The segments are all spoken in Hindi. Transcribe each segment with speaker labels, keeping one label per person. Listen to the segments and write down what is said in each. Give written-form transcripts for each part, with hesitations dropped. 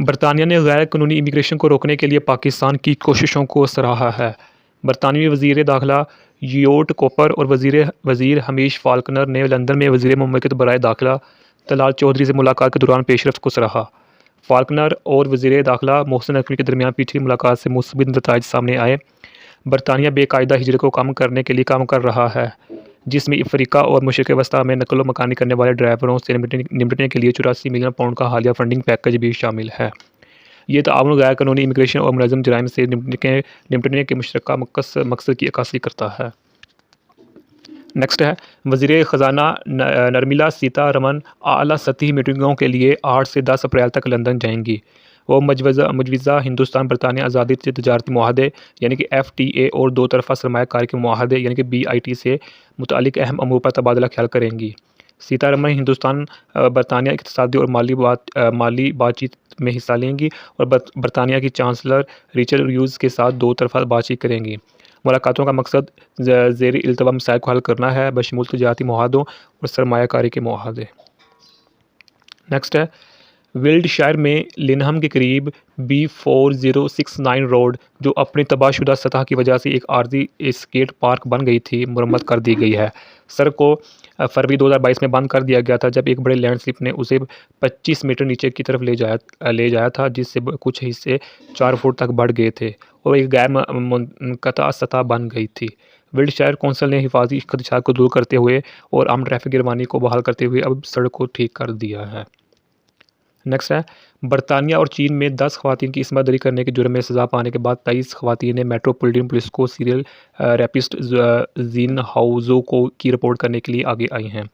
Speaker 1: बरतानिया ने गैर कानूनी इमिग्रेशन को रोकने के लिए पाकिस्तान की कोशिशों को सराहा है। बरतानवी वज़ीर दाखिला योट कोपर और वज़ीर हमीश फाल्कनर ने लंदन में वज़ीर मुमलिकत बराए दाखिला तलाल चौधरी से मुलाकात के दौरान पेशरफ्त को सराहा। फाल्कनर और वज़ीर दाखिला मोहसिन नकवी के दरमियान पिछली मुलाकात से मुस्बित नताइज सामने आए। बरतानिया बेकायदा हिजरत को कम करने के लिए काम कर रहा है, जिसमें अफ्रीका और मशरिक़ वस्ती में नकलो मकानी करने वाले ड्राइवरों से निपटने के लिए 84 मिलियन पाउंड का हालिया फंडिंग पैकेज भी शामिल है। ये ताउन गैर कानूनी इमिग्रेशन और मुलज़्ज़म जराइम से निपटने के मुश्तरका मकसद की अक्कासी करता है। नेक्स्ट है वज़ीर ख़ज़ाना नर्मला सीतारमन आला सतही मीटिंगों के लिए 8 से 10 अप्रैल तक लंदन जाएंगी। वो मजवज़ा हिंदुस्तान बरतानिया आज़ादी तजारती मुआहदे यानी कि FTA और दो तरफ़ा सरमायाकारी के मुआहदे यानी कि BIT से मुतालिक अहम अमूर पर तबादला ख्याल करेंगी। सीतारमन हिंदुस्तान बरतानिया इक़्तिसादी और माली बातचीत में हिस्सा लेंगी और बरतानिया की चांसलर रिचर्ड ह्यूज़ के साथ दो तरफ़ा बातचीत करेंगी। मुलाकातों का मकसद ज़ेर इल्तवा मसाइल को हल करना है, बशमूल तजारती मुआहदों और सरमायाकारी के मुआहदे। नेक्स्ट है विल्डशायर में लिनहम के करीब B4069 रोड, जो अपनी तबाहशुदा सतह की वजह से एक आर्जी स्केट पार्क बन गई थी, मुरम्मत कर दी गई है। सड़क को फरवरी 2022 में बंद कर दिया गया था, जब एक बड़े लैंडस्लिप ने उसे 25 मीटर नीचे की तरफ ले जाया था, जिससे कुछ हिस्से 4 फुट तक बढ़ गए थे और एक गैर मुनक़ता सतह बन गई थी। विल्डशायर कौंसिल ने हिफाजी खदशात को दूर करते हुए और आम ट्रैफिक रवानी को बहाल करते हुए अब सड़क को ठीक कर दिया है। नेक्स्ट है बरतानिया और चीन में 10 ख़वातीन की इस्मत दरी करने के जुर्म में सज़ा पाने के बाद 23 ख़वातीन ने मेट्रोपॉलिटन पुलिस को सीरियल रेपिस्ट जीन हाओजो की रिपोर्ट करने के लिए आगे आई हैं।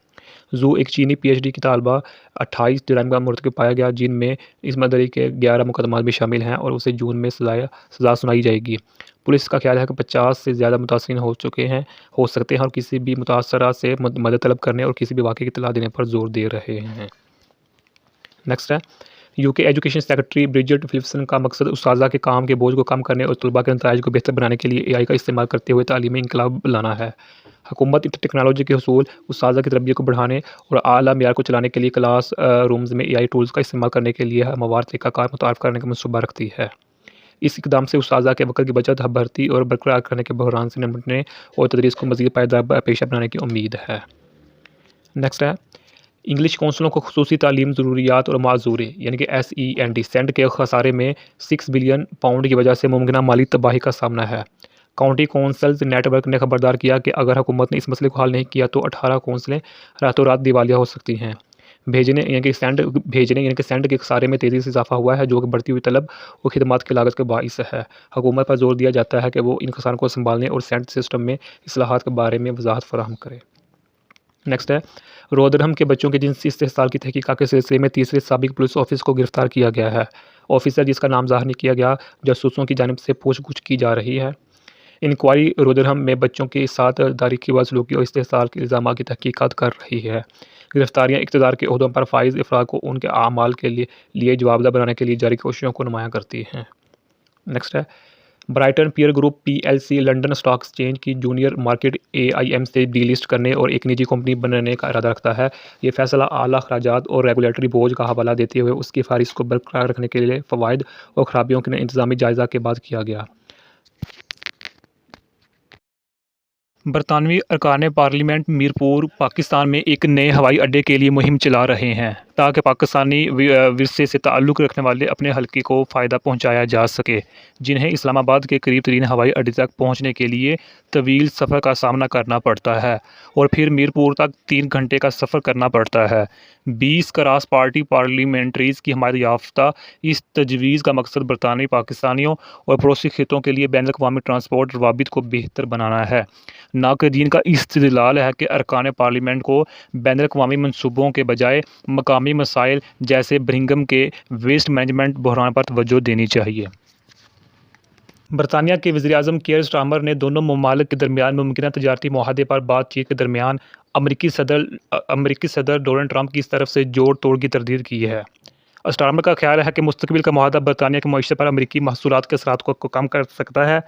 Speaker 1: जू एक चीनी PhD की तालबा 28 जराइम का मुर्तकिब पाया गया, जिनमें इस्मत दरी के 11 मुकदमात भी शामिल हैं और उसे जून में सज़ा सुनाई जाएगी। पुलिस का ख्याल है कि 50 से ज़्यादा मुतासरीन हो सकते हैं और किसी भी मुतासरा से मदद तलब करने और किसी भी वाक़े की इत्तला देने पर जोर दे रहे हैं। नेक्स्ट है UK एजुकेशन सेक्रेटरी ब्रिजेट फिलिप्सन का मकसद उस्ताज़ा के काम के बोझ को कम करने और तलबा के नताइज को बेहतर बनाने के लिए AI का इस्तेमाल करते हुए तालीमी इनकलाब लाना है। हुकूमत टेक्नोलॉजी के हसूल, उस्ताज़ा की तरबियत को बढ़ाने और आला मेयार को चलाने के लिए क्लास रूम्स में AI टूल्स का इस्तेमाल करने के लिए हमवार तरीक़ाकार मुतारफ़ करने का मनसूबा रखती है। इस इक़दाम से उस्ताज़ा के वक़्त की बचत, भर्ती और बरकरार करने के बहरान से निपटने और तदरीस को मज़ीद पायदार पेशा बनाने की उम्मीद है। नेक्स्ट है इंग्लिश कौंसलों को खुसूसी तालीम ज़रूरियात और माजूरे यानी कि SEND के खसारे में 6 बिलियन पाउंड की वजह से मुमकिन माली तबाही का सामना है। काउंटी कौंसल्स नेटवर्क ने खबरदार किया कि अगर हुकूमत ने इस मसले को हल नहीं किया तो 18 कौंसलें रातों रात दिवालिया हो सकती हैं। भेजने यानी कि सेंड के खसारे में तेज़ी से इजाफा हुआ है, जो कि बढ़ती हुई तलब और खिदमात की लागत के बाइस है। हुकूमत पर जोर दिया जाता है कि वो इन खसारों को संभालने और सेंड सिस्टम में इस्लाहात के बारे में वजाहत फराहम करे। नेक्स्ट है रोदरहम के बच्चों के जिनसी इस्तेहसाल की तहकीकात के सिलसिले में तीसरे साबिक पुलिस ऑफिसर को गिरफ्तार किया गया है। ऑफिसर, जिसका नाम ज़ाहिर नहीं किया गया, जासूसों की जानिब से पूछगछ की जा रही है। इंक्वायरी रोदरहम में बच्चों के साथ तारीखी बदसलूकी और इस्तेहसाल के इल्ज़ामात की तहकीकात कर रही है। गिरफ्तारियाँ इक़्तिदार के ओहदों पर फाइज अफराद को उनके आमाल के लिए जवाबदेह बनाने के लिए जारी कोशिशों को नुमायाँ करती हैं। नेक्स्ट है Brighton Pier group PLC London stock exchange की जूनियर मार्केट AIM से डीलिस्ट करने और एक निजी कंपनी बनने का इरादा रखता है। ये फैसला आला अखराजात और रेगुलेटरी बोझ का हवाला देते हुए उसकी फहरिस्त को बरकरार रखने के लिए फ़वाइद और खराबियों के इंतज़ामी जायज़ा के बाद किया गया। बरतानवी अरकान पार्लियामेंट मीरपुर पाकिस्तान में एक नए हवाई अड्डे के लिए मुहिम चला रहे हैं, ताकि पाकिस्तानी विरसे से ताल्लुक़ रखने वाले अपने हल्के को फ़ायदा पहुंचाया जा सके, जिन्हें इस्लामाबाद के करीब तरीन हवाई अड्डे तक पहुंचने के लिए तवील सफ़र का सामना करना पड़ता है और फिर मीरपुर तक 3 घंटे का सफ़र करना पड़ता है। 20 क्रॉस पार्टी पार्लियामेंट्रीज़ की हमायत याफ्ता इस तजवीज़ का मकसद बरतानवी पाकिस्तानियों और पड़ोसी खित्तों के लिए बैनुल-अक़वामी ट्रांसपोर्ट रवाबित को बेहतर बनाना है। नाक़दीन का इस्तदलाल है कि अरकान पार्लियामेंट को बैनुल-अक़वामी मनसूबों के बजाय मकामी मसाइल जैसे बर्मिंघम के वेस्ट मैनेजमेंट बहरान पर तवज्जो देनी चाहिए। बरतानिया के वज़ीर-ए-आज़म कीयर स्टारमर ने दोनों ममालिक के दरमियान मुमकिन तजारती मुआहदे पर बातचीत के दरमियान अमरीकी सदर डोनाल्ड ट्रंप की तरफ से जोड़ तोड़ की तरदीद की है। स्टारमर का ख्याल है कि मुस्तकबिल का मुआहदा बरतानिया की मईशत पर अमरीकी महसूलात के असरात को कम कर सकता है।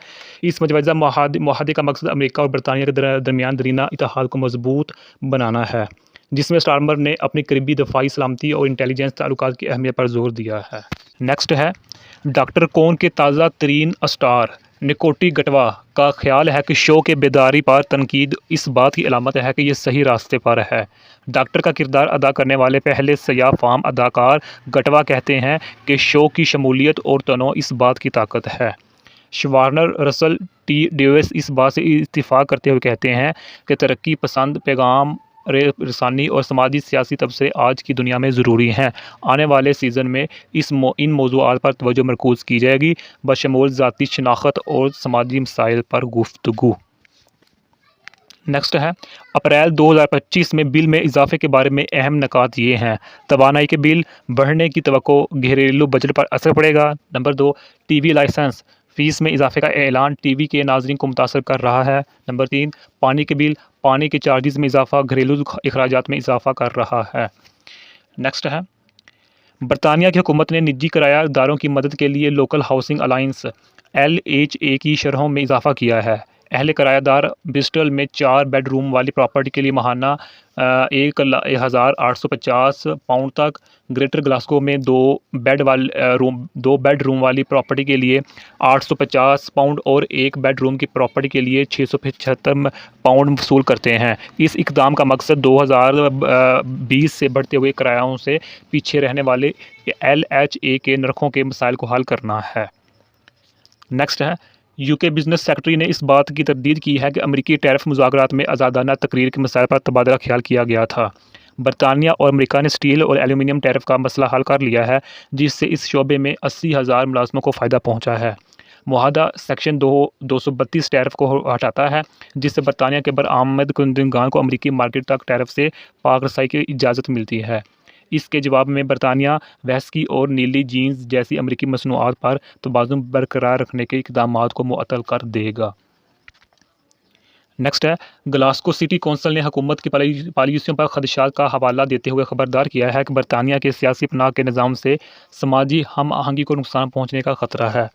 Speaker 1: इस मजवज़ा मुआहदे का मकसद अमरीका और बरतानिया के दरमियान दरीना इत्तेहाद को मजबूत बनाना है, जिसमें स्टारमर ने अपनी करीबी दफ़ाई, सलामती और इंटेलिजेंस ताल्लुकात की अहमियत पर जोर दिया है। नेक्स्ट है, डॉक्टर कौन के ताज़ा तरीन स्टार निकोटी गटवा का ख्याल है कि शो के बेदारी पर तनकीद इस बात की अलामत है कि ये सही रास्ते पर है। डॉक्टर का किरदार अदा करने वाले पहले सयाह फाम अदाकार गटवा कहते हैं कि शो की शमूलियत और तनों इस बात की ताकत है। शवार्नर रसल टी डेविस इस बात से इत्तिफाक करते हुए कहते हैं कि तरक्की पसंद पैगाम रसानी और समाजी सियासी तबसरे आज की दुनिया में ज़रूरी हैं। आने वाले सीज़न में इन मौज़ूआत पर तवज्जो मरकूज़ की जाएगी, बशमूल ज़ाती शनाख्त और समाजी मसाइल पर गुफ्तगू। नेक्स्ट है, अप्रैल 2025 में बिल में इजाफे के बारे में अहम निकात ये हैं। तवानाई के बिल बढ़ने की तवक्को, घरेलू बजट पर असर पड़ेगा। नंबर 2, टीवी लाइसेंस फ़ीस में इजाफे का ऐलान टीवी के नाज़रीन को मुतासर कर रहा है। नंबर 3, पानी के बिल, पानी के चार्जेस में इजाफा घरेलू अखराजात में इजाफा कर रहा है। नेक्स्ट है, बरतानिया की हुकूमत ने निजी किरायादारों की मदद के लिए लोकल हाउसिंग अलाइंस LHA की शरहों में इजाफा किया है। अहले किरायादार ब्रिस्टल में 4 बेडरूम वाली प्रॉपर्टी के लिए माहाना 1,850 पाउंड तक, ग्रेटर ग्लासगो में 2 बेडरूम वाली प्रॉपर्टी के लिए 850 पाउंड और 1 बेडरूम की प्रॉपर्टी के लिए 675 पाउंड वसूल करते हैं। इस इक़दाम का मकसद 2020 से बढ़ते हुए किरायों से पीछे रहने वाले LHA के नरखों के मसाइल को हल करना है। नेक्स्ट है, UK बिजनेस सेक्रेटरी ने इस बात की तरदीद की है कि अमरीकी टैरिफ मुज़ाकरात में आज़ादाना तकरीर के मसाइल पर तबादला ख्याल किया गया था। बरतानिया और अमेरिका ने स्टील और एल्यूमीनियम टैरिफ का मसला हल कर लिया है, जिससे इस शोबे में 80,000 मुलाजमों को फ़ायदा पहुंचा है। मुआहदा सेक्शन 232 टैरिफ को हटाता है, जिससे बरतानिया के बरआमद कुंदगान को अमरीकी मार्केट तक टैरिफ से पाक रसाई की इजाज़त मिलती है। इसके जवाब में बरतानिया व्हिस्की और नीली जीन्स जैसी अमरीकी मसनूआत पर तवाज़ुन बरकरार रखने के इक़दामात को मुअत्तल कर देगा। नेक्स्ट है, ग्लासगो सिटी कौंसिल ने हुकूमत की पॉलिसियों पर खदशात का हवाला देते हुए खबरदार किया है कि बरतानिया के सियासी पनाह के निज़ाम से समाजी हम आहंगी को नुकसान पहुँचने का ख़तरा है।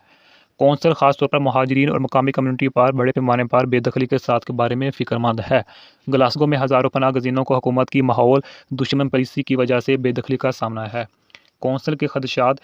Speaker 1: कौंसिल ख़ास तौर पर महाजरीन और मकामी कम्युनिटी पर बड़े पैमाने पर बेदखली के साथ के बारे में फ़िक्रमंद है। ग्लासगो में हज़ारों पनाह गज़ीनों को हुकूमत की माहौल दुश्मन पॉलिसी की वजह से बेदखली का सामना है। कौंसिल के खदशात